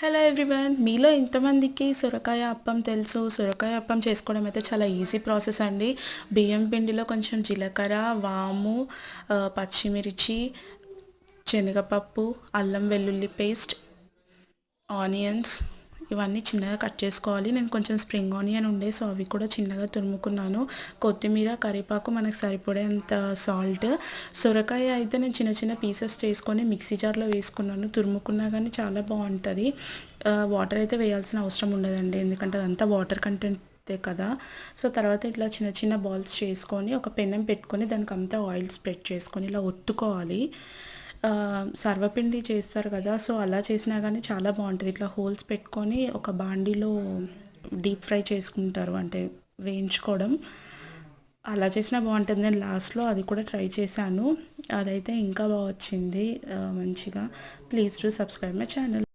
Hello everyone. మీలో ఎంతమందికి సొరకాయ అప్పం తెలుసు? సొరకాయ అప్పం చేసుకోవడం అయితే చాలా ఈజీ ప్రాసెస్ అండి. బియ్యం పిండిలో కొంచెం జీలకర్ర, వాము, పచ్చిమిర్చి, శనగపప్పు, అల్లం వెల్లుల్లి పేస్ట్, ఆనియన్స్ ఇవన్నీ చిన్నగా కట్ చేసుకోవాలి. నేను కొంచెం స్ప్రింగ్ ఆనియన్ ఉండే సో అవి కూడా చిన్నగా తురుముకున్నాను. కొత్తిమీర, కరివేపాకు, మనకు సరిపడేంత సాల్ట్. సొరకాయ అయితే నేను చిన్న చిన్న పీసెస్ చేసుకొని మిక్సీ జార్లో వేసుకున్నాను. తురుముకున్నా కానీ చాలా బాగుంటుంది. వాటర్ అయితే వేయాల్సిన అవసరం ఉండదండి, ఎందుకంటే అదంతా వాటర్ కంటెంట్ కదా. సో తర్వాత ఇట్లా చిన్న చిన్న బాల్స్ చేసుకొని ఒక పెనం పెట్టుకొని దానికి అంతా ఆయిల్ స్ప్రెడ్ చేసుకొని ఇలా ఒత్తుకోవాలి. సర్వపిండి చేస్తారు కదా, సో అలా చేసినా కానీ చాలా బాగుంటుంది. ఇట్లా హోల్స్ పెట్టుకొని ఒక బాండీలో డీప్ ఫ్రై చేసుకుంటారు, అంటే వేయించుకోవడం. అలా చేసినా బాగుంటుంది. నేను లాస్ట్లో అది కూడా ట్రై చేశాను, అదైతే ఇంకా బాగా వచ్చింది మంచిగా. Please to subscribe my channel.